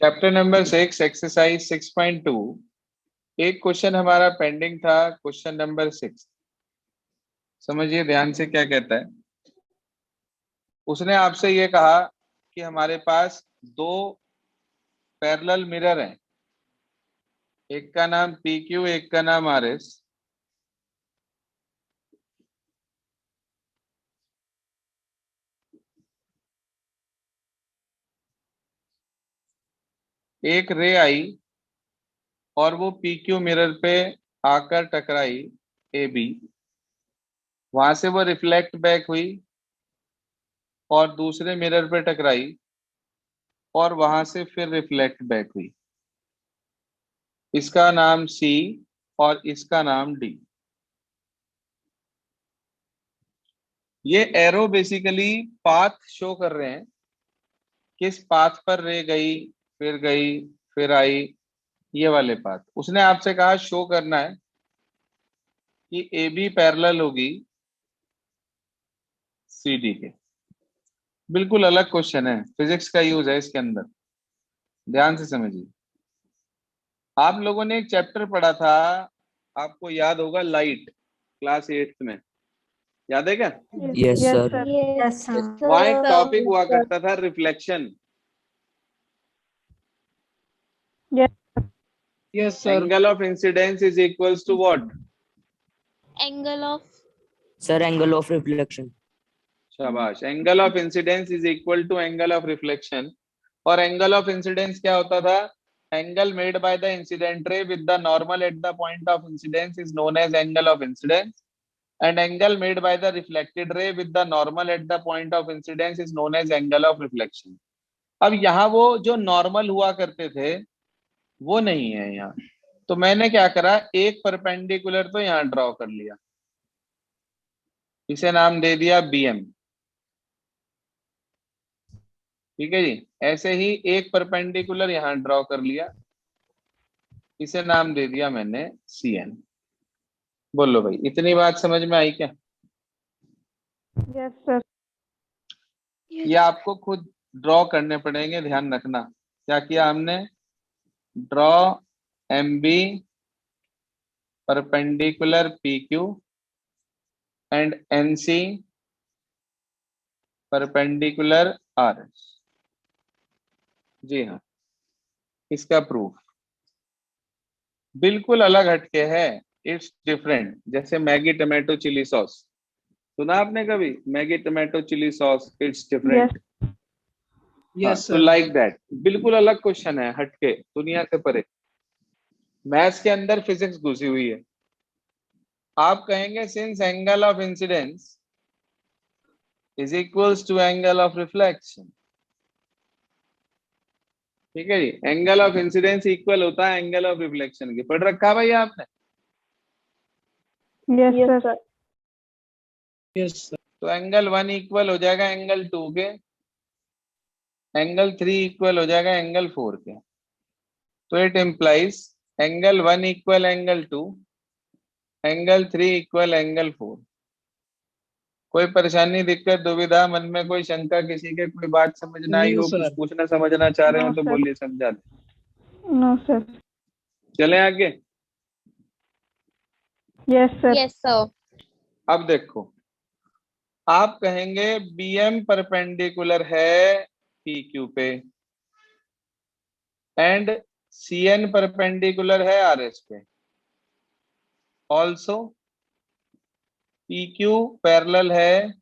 Chapter number 6 exercise 6.2। एक question हमारा pending था, क्वेश्चन नंबर 6। समझिए ध्यान से क्या कहता है। उसने आपसे ये कहा कि हमारे पास दो पैरेलल मिरर हैं, एक का नाम पी क्यू, एक का नाम आर एस। एक रे आई और वो पी क्यू मिरर पे आकर टकराई ए बी, वहां से वो रिफ्लेक्ट बैक हुई और दूसरे मिरर पे टकराई और वहां से फिर रिफ्लेक्ट बैक हुई। इसका नाम सी और इसका नाम डी। ये एरो बेसिकली पाथ शो कर रहे हैं, किस पाथ पर रे गई फिर आई, ये वाले पाथ। उसने आपसे कहा शो करना है कि ए बी पैरेलल होगी सी डी के। बिल्कुल अलग क्वेश्चन है, फिजिक्स का यूज है इसके अंदर, ध्यान से समझिए। आप लोगों ने एक चैप्टर पढ़ा था, आपको याद होगा, लाइट, क्लास 8th में, याद है क्या? Yes sir. यस वहां एक टॉपिक हुआ करता था reflection. Yes sir. Angle of incidence is equals to what? Angle of sir angle of reflection. शाबाश। Angle of incidence is equal to angle of reflection. और एंगल ऑफ इंसिडेंस क्या होता था? Angle made by the incident ray with the normal at the point of incidence is known as angle of incidence, and angle made by the reflected ray with the normal at the point of incidence is known as angle of reflection. अब यहाँ वो जो normal हुआ करते थे वो नहीं है यहाँ, तो मैंने क्या करा, एक परपेंडिकुलर तो यहाँ ड्रॉ कर लिया, इसे नाम दे दिया बी एम। ठीक है जी। ऐसे ही एक परपेंडिकुलर यहाँ ड्रॉ कर लिया, इसे नाम दे दिया मैंने सी एन। बोलो भाई, इतनी बात समझ में आई क्या? Yes sir. ये आपको खुद ड्रॉ करने पड़ेंगे, ध्यान रखना। क्या किया हमने? Draw M B perpendicular P Q and N C perpendicular R S. जी हाँ, इसका प्रूफ बिल्कुल अलग हटके है, इट्स डिफरेंट। जैसे मैगी टमाटो चिली सॉस, सुना आपने कभी? Maggi tomato chilli sauce, it's different. Yes तो सर। लाइक दैट, बिल्कुल अलग क्वेश्चन है, हटके, दुनिया से परे। मैथ्स के अंदर फिजिक्स घुसी हुई है। आप कहेंगे since angle of incidence is equals to angle of reflection. ठीक है जी, एंगल ऑफ इंसिडेंस इक्वल होता है एंगल ऑफ रिफ्लेक्शन के। पढ़ रखा भाई आपने? Yes sir. Yes sir. तो एंगल 1 इक्वल हो जाएगा एंगल 2 के, एंगल 3 इक्वल हो जाएगा एंगल 4 के। तो it implies angle 1 equal angle 2, angle 3 equal angle 4। कोई परेशानी, दिक्कत, दुविधा, मन में कोई शंका किसी के, कोई बात समझ ना आई नहीं हो, कुछ सर। पूछना समझना चाह रहे हो नो तो सर। बोलिए, समझा दे। No sir. चले आगे। Yes sir. Yes sir. अब देखो, आप कहेंगे बी एम परपेंडिकुलर है पी क्यू पे एंड सी एन परपेंडिकुलर है आर एस पे। ऑल्सो पी क्यू पैरेलल है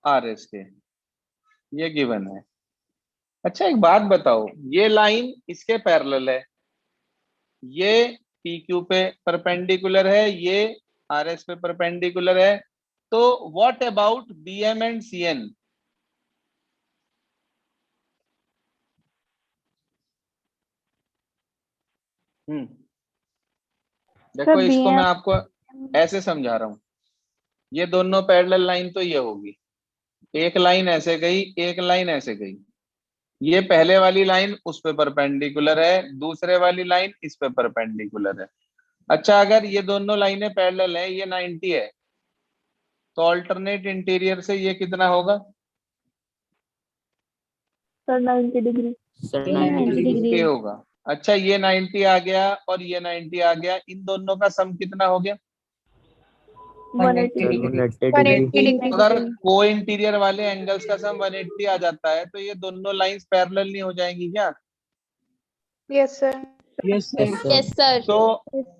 आर एस के, ये गिवन है। अच्छा एक बात बताओ, ये लाइन इसके पैरेलल है, ये पी क्यू पे परपेंडिकुलर है, ये आर एस पे परपेंडिकुलर है, तो what about B M and C N? देखो, सर इसको मैं BM आपको ऐसे समझा रहा हूं। ये दोनों पैरेलल लाइन तो ये होगी, एक लाइन ऐसे गई, एक लाइन ऐसे गई। ये पहले वाली लाइन उस पे परपेंडिकुलर है, दूसरे वाली लाइन इस पे परपेंडिकुलर है। अच्छा, अगर ये दोनों लाइनें पैरेलल है, ये 90 है, तो ऑल्टरनेट इंटीरियर से ये कितना होगा? Sir 90 degree. Sir 90 90 degree. ये होगा। अच्छा, ये 90 आ गया और ये 90 आ गया, इन दोनों का सम कितना हो गया? 180 सर डिग्री। 180 डिग्री। अगर को इंटीरियर वाले एंगल्स का सम 180 आ जाता है तो ये दोनों लाइंस पैरेलल नहीं हो जाएंगी क्या? Yes sir. Yes sir. Yes, sir. तो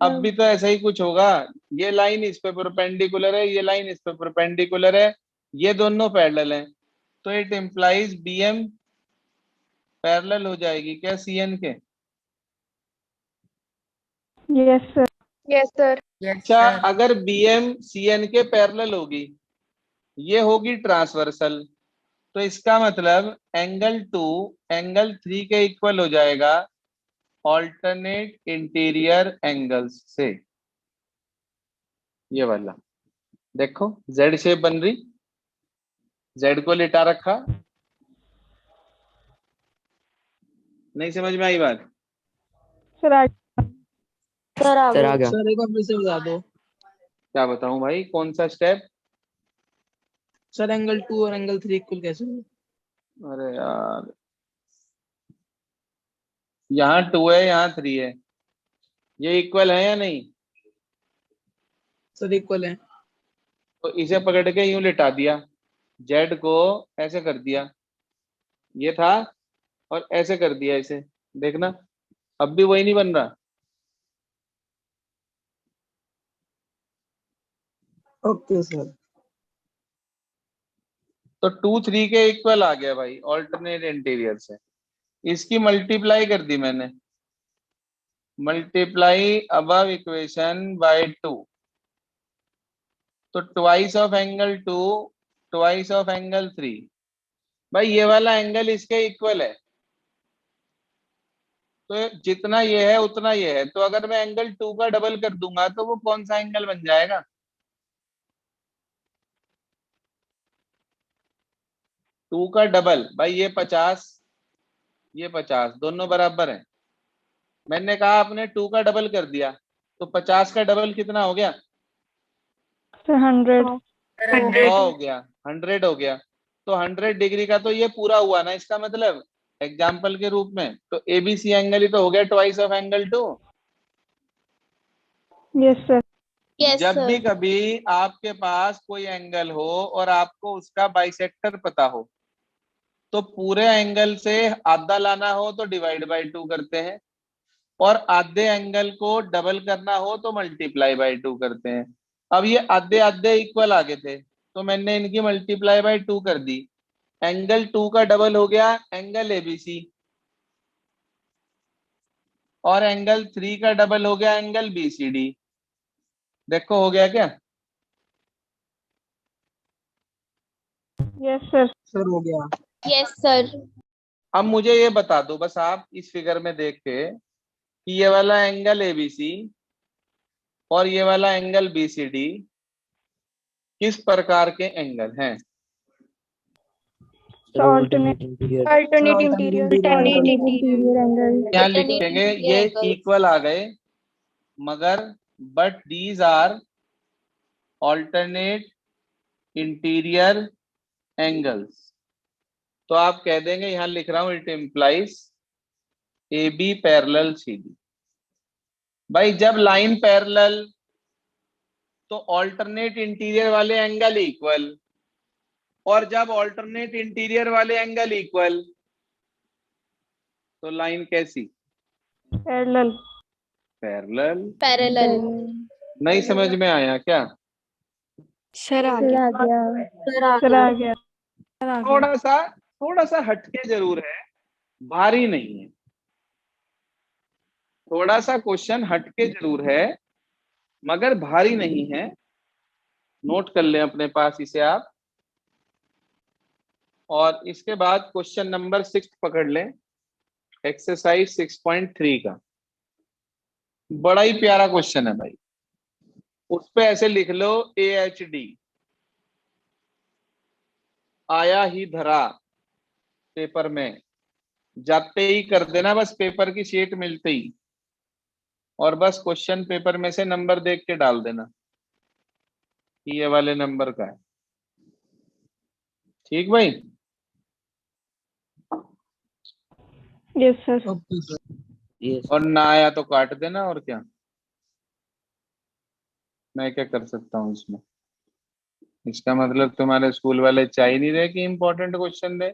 अब भी तो ऐसा ही कुछ होगा। ये लाइन इस पे परपेंडिकुलर है, ये लाइन इस पे परपेंडिकुलर है, ये दोनों पैरेलल हैं, तो इट इम्प्लाइज बीएम पैरेलल हो जाएगी क्या सीएन के? Yes sir. Yes sir. अच्छा, अगर बीएम सीएन के पैरेलल होगी, ये होगी ट्रांसवर्सल, तो इसका मतलब एंगल 2 एंगल 3 के इक्वल हो जाएगा ऑल्टरनेट इंटीरियर एंगल्स से। ये वाला देखो, जेड शेप बन रही, जेड को लिटा रखा, नहीं समझ में आई बात? सर सर आ गया। सर एक बार फिर से बता दो। क्या बताऊं भाई, कौन सा स्टेप? सर एंगल 2 और एंगल 3 इक्वल कैसे हुए? अरे यार, यहाँ 2 है, यहाँ 3 है, ये इक्वल है या नहीं? सर इक्वल है। तो इसे पकड़ के यूं लिटा दिया, जेड को ऐसे कर दिया, ये था, और ऐसे कर दिया इसे, देखना अब भी वही नहीं बन रहा। Okay sir. तो 2 3 के इक्वल आ गया भाई ऑल्टरनेट इंटीरियर से, इसकी मल्टीप्लाई कर दी मैंने, मल्टीप्लाई अबव इक्वेशन बाय 2, तो twice of angle 2 twice of angle 3। भाई ये वाला एंगल इसके इक्वल है, तो जितना ये है उतना ये है, तो अगर मैं एंगल 2 का डबल कर दूंगा तो वो कौन सा एंगल बन जाएगा? 2 का डबल, भाई ये 50, ये 50, दोनों बराबर है। मैंने कहा आपने 2 का डबल कर दिया, तो 50 का डबल कितना हो गया? 100। 100 हो गया, 100 हो गया। तो 100 डिग्री का तो ये पूरा हुआ ना, इसका मतलब एग्जाम्पल के रूप में, तो एबीसी एंगल ही तो हो गया twice of angle 2। Yes sir. Yes, जब sir. भी कभी आपके पास कोई एंगल हो और आपको उसका बाइसेक्टर पता हो, तो पूरे एंगल से आधा लाना हो तो डिवाइड बाय 2 करते हैं, और आधे एंगल को डबल करना हो तो मल्टीप्लाई बाय 2 करते हैं। अब ये आधे आधे इक्वल आ गए थे, तो मैंने इनकी मल्टीप्लाई बाय 2 कर दी, एंगल 2 का डबल हो गया एंगल एबीसी, और एंगल 3 का डबल हो गया एंगल बीसीडी। देखो हो गया क्या? Yes sir. सर हो गया। Yes, sir. अब मुझे ये बता दो बस आप इस फिगर में देख के कि ये वाला एंगल एबीसी और ये वाला एंगल बीसीडी किस प्रकार के एंगल हैं? Alternate interior. Alternate interior angle. क्या Alternate लिखेंगे? interior ये angles. इक्वल आ गए, मगर but these are alternate interior angles. तो आप कह देंगे, यहां लिख रहा हूं, it implies A B parallel C D. भाई जब लाइन पैरेलल तो ऑल्टरनेट इंटीरियर वाले एंगल इक्वल, और जब ऑल्टरनेट इंटीरियर वाले एंगल इक्वल तो लाइन कैसी? पैरेलल। पैरेलल। Parallel. नहीं समझ में आया क्या? सर आ गया। सर आ गया। थोड़ा सा हटके जरूर है, भारी नहीं है, थोड़ा सा क्वेश्चन हटके जरूर है मगर भारी नहीं है। नोट कर लें अपने पास इसे आप, और इसके बाद क्वेश्चन नंबर 6 पकड़ लें, एक्सरसाइज 6.3 का। बड़ा ही प्यारा क्वेश्चन है भाई, उस पे ऐसे लिख लो AHD आया ही धरा, पेपर में जाते ही कर देना, बस पेपर की शीट मिलते ही, और बस क्वेश्चन पेपर में से नंबर देख के डाल देना कि ये वाले नंबर का है। ठीक भाई? Yes, sir. Okay, sir. Yes. और ना आया तो काट देना, और क्या, मैं क्या कर सकता हूँ इसमें। इसका मतलब तुम्हारे स्कूल वाले चाह ही नहीं रहे कि इंपॉर्टेंट क्वेश्चन दे।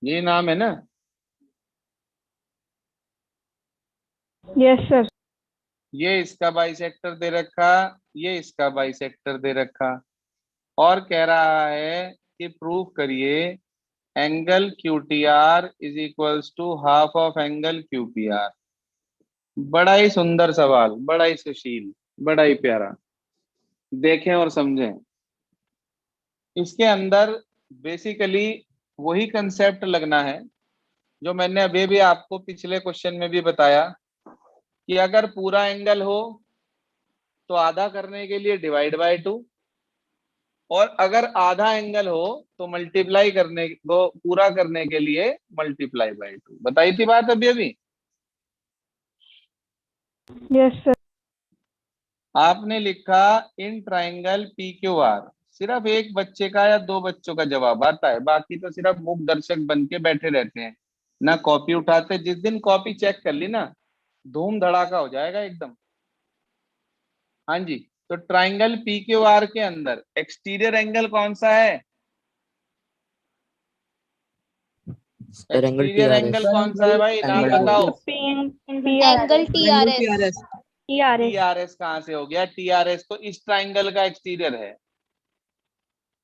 ये नाम है ना। Yes, sir. ये इसका बाइसेक्टर दे रखा, ये इसका बाइसेक्टर दे रखा, और कह रहा है कि प्रूव करिए angle QTR is equals to half of angle QPR। बड़ा ही सुंदर सवाल, बड़ा ही सुशील, बड़ा ही प्यारा। देखें और समझें। इसके अंदर बेसिकली वही कंसेप्ट लगना है जो मैंने अभी भी आपको पिछले क्वेश्चन में भी बताया, कि अगर पूरा एंगल हो तो आधा करने के लिए डिवाइड बाय 2, और अगर आधा एंगल हो तो मल्टीप्लाई करने को, पूरा करने के लिए मल्टीप्लाई बाय 2। बताई थी बात अभी अभी। Yes, sir. आपने लिखा इन ट्राइंगल PQR, सिर्फ एक बच्चे का या दो बच्चों का जवाब आता है, बाकी तो सिर्फ मूक दर्शक बन के बैठे रहते हैं, ना कॉपी उठाते। जिस दिन कॉपी चेक कर ली ना, धूम धड़ाका हो जाएगा एकदम। हाँ जी, तो ट्राइंगल PQR के अंदर एक्सटीरियर एंगल कौन सा है? Sir, angle exterior TRS. Angle कौन सा है भाई, नाम Angle बताओ। Angle Angle TRS। TRS. TRS कहाँ से हो गया? TRS तो इस ट्राइंगल का एक्सटीरियर है।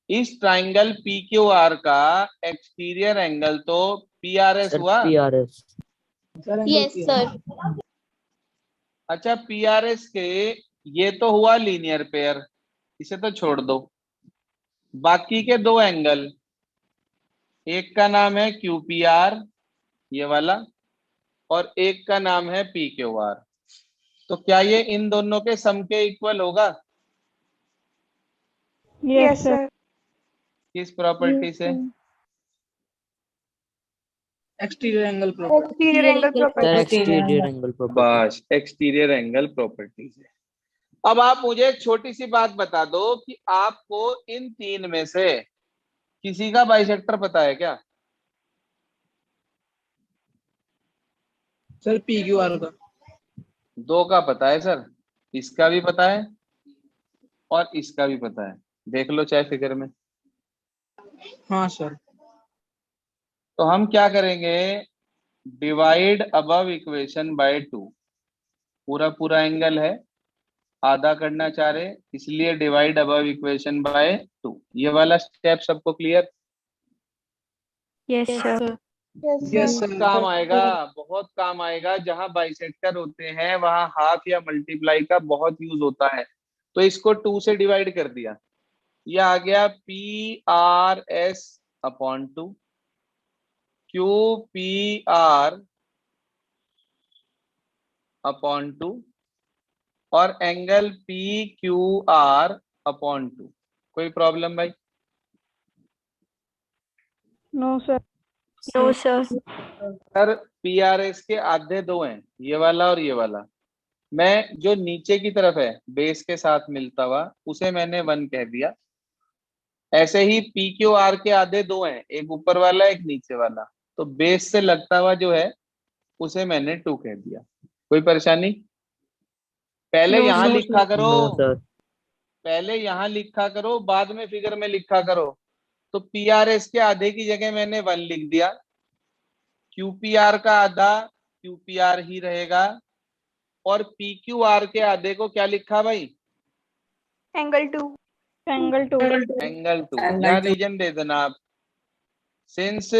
इस ट्राइंगल PQR का एक्सटीरियर एंगल तो PRS Sir, हुआ। PRS. Sir, angle yes TRS. Sir. अच्छा, PRS के ये तो हुआ लीनियर पेयर, इसे तो छोड़ दो। बाकी के दो एंगल, एक का नाम है QPR ये वाला, और एक का नाम है PQR। तो क्या ये इन दोनों के सम के इक्वल होगा? Yes, sir. किस प्रॉपर्टी से? Exterior angle property. Sir, exterior angle property. बस, एक्सटीरियर एंगल प्रॉपर्टी से। अब आप मुझे एक छोटी सी बात बता दो कि आपको इन तीन में से किसी का बाइसेक्टर पता है क्या? Sir, PQR का. दो का पता है सर, इसका भी पता है और इसका भी पता है, देख लो चाहे फिगर में। हाँ sir. तो हम क्या करेंगे, डिवाइड अबव इक्वेशन बाय 2। पूरा पूरा एंगल है, आधा करना चाह रहे, इसलिए डिवाइड अबव इक्वेशन बाय 2। ये वाला स्टेप सबको क्लियर? Yes, sir. Yes बहुत sir. काम आएगा, बहुत काम आएगा। जहां बाइसेक्टर होते हैं वहां हाफ या मल्टीप्लाई का बहुत यूज होता है। तो इसको 2 से डिवाइड कर दिया, ये आ गया PRS अपॉन 2, QPR अपॉन 2, और एंगल PQR अपॉन 2। कोई प्रॉब्लम भाई? No, sir. No, sir. Sir PRS के आधे दो हैं, ये वाला और ये वाला। मैं जो नीचे की तरफ है बेस के साथ मिलता हुआ, उसे मैंने 1 कह दिया। ऐसे ही PQR के आधे दो हैं, एक ऊपर वाला एक नीचे वाला, तो बेस से लगता हुआ जो है उसे मैंने 2 कह दिया। कोई परेशानी? पहले No, यहां sir. लिखा करो, No, sir. पहले यहां लिखा करो, बाद में फिगर में लिखा करो। तो PRS के आधे की जगह मैंने 1 लिख दिया, QPR का आधा QPR ही रहेगा, और PQR के आधे को क्या लिखा भाई? Angle 2. Angle 2. एंगल 2। यहाँ रीजन दे देना आप, since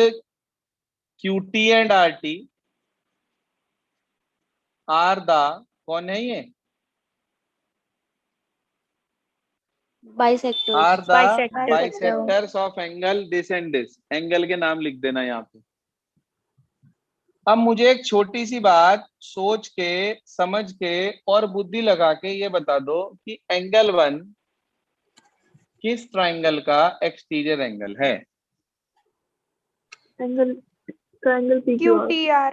QT and RT are the, कौन है ये? Bisector. Are the Bisector. Bisectors of angle this and this. Angle के नाम लिख देना यहाँ पे। अब मुझे एक छोटी सी बात सोच के, समझ के और बुद्धि लगा के ये बता दो कि एंगल 1 किस ट्राइंगल का एक्सटीरियर एंगल है? Triangle PQR.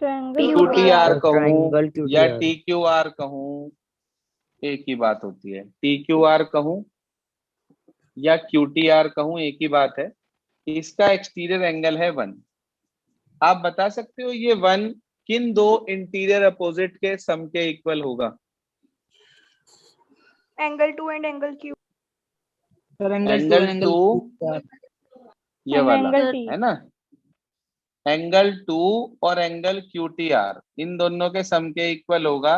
QTR कहूँ triangle या QTR. TQR कहूँ, एक ही बात होती है। TQR कहूँ या QTR कहूँ, एक ही बात है। इसका एक्सटीरियर एंगल है 1। आप बता सकते हो ये 1 किन दो इंटीरियर अपोजिट के सम के इक्वल होगा? Angle 2 and angle Q। Sir angle 2 ये वाला एंगल T। है ना, एंगल 2 और एंगल QTR इन दोनों के सम के इक्वल होगा।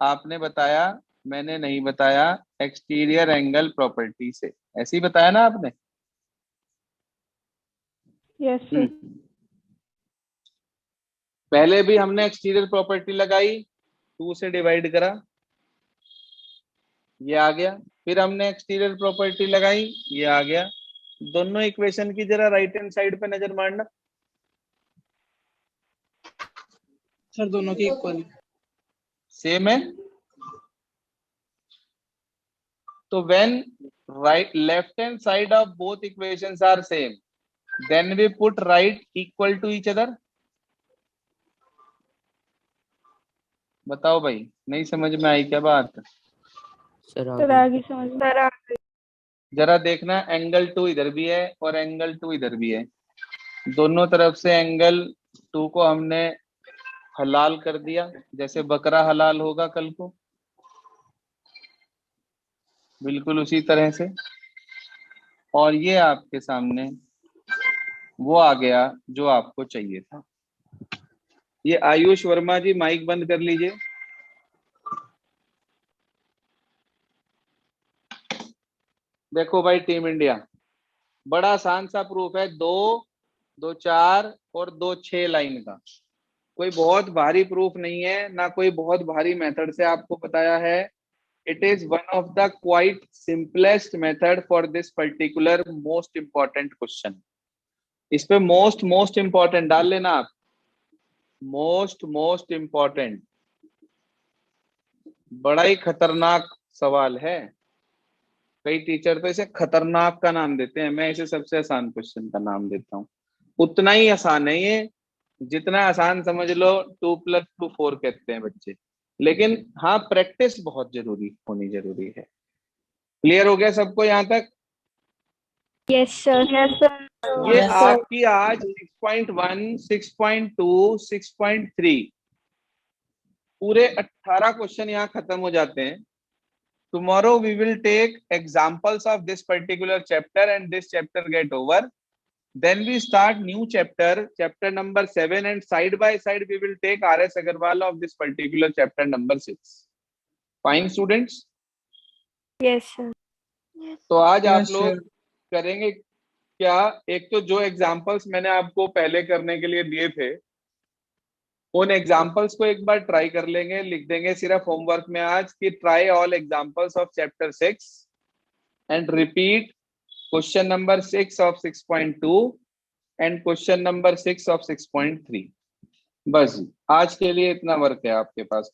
आपने बताया, मैंने नहीं बताया, एक्सटीरियर एंगल प्रॉपर्टी से। ऐसे ही बताया ना आपने? Yes sir. पहले भी हमने एक्सटीरियर प्रॉपर्टी लगाई, 2 से डिवाइड करा, ये आ गया। फिर हमने एक्सटीरियर प्रॉपर्टी लगाई, ये आ गया। दोनों इक्वेशन की जरा राइट हैंड साइड पे नजर मारना। सर दोनों के इक्वल सेम है। तो when right left hand side of both equations are same, then we put right equal to each other. बताओ भाई, नहीं समझ में आई क्या बात? सर सर आगे. आगे समझ में। जरा देखना, एंगल 2 इधर भी है और एंगल 2 इधर भी है। दोनों तरफ से एंगल 2 को हमने हलाल कर दिया, जैसे बकरा हलाल होगा कल को, बिल्कुल उसी तरह से। और ये आपके सामने वो आ गया जो आपको चाहिए था। ये आयुष वर्मा जी माइक बंद कर लीजिए। देखो भाई टीम इंडिया, बड़ा आसान सा प्रूफ है, 2 2 4 और 2 6 लाइन का। कोई बहुत भारी प्रूफ नहीं है, ना कोई बहुत भारी मेथड से आपको बताया है। It is one of the quite simplest method for this particular most important question. इस पे मोस्ट इंपॉर्टेंट डाल लेना आप, मोस्ट इंपॉर्टेंट। बड़ा ही खतरनाक सवाल है। कई टीचर तो इसे खतरनाक का नाम देते हैं, मैं इसे सबसे आसान क्वेश्चन का नाम देता हूँ। उतना ही आसान है ये जितना आसान समझ लो 2 + 2 4 कहते हैं बच्चे। लेकिन हाँ, प्रैक्टिस बहुत होनी जरूरी है। क्लियर हो गया सबको यहाँ तक? Yes sir. Yes sir. ये Yes, sir. आपकी आज 6.1 6.2 6.3 पूरे 18 क्वेश्चन यहाँ खत्म हो जाते हैं। Tomorrow we will take examples of this particular chapter and this chapter get over. Then we start new chapter, chapter number 7, and side by side we will take R.S. Agarwal of this particular chapter number 6. Fine students? Yes sir. तो आज Yes, आप लोग sir. करेंगे क्या? एक तो जो examples मैंने आपको पहले करने के लिए दिए थे, उन एग्जाम्पल्स को एक बार ट्राई कर लेंगे, लिख देंगे सिर्फ होमवर्क में आज कि try all examples of chapter 6 and repeat question number 6 of 6.2 and question number 6 of 6.3। बस आज के लिए इतना वर्क है आपके पास।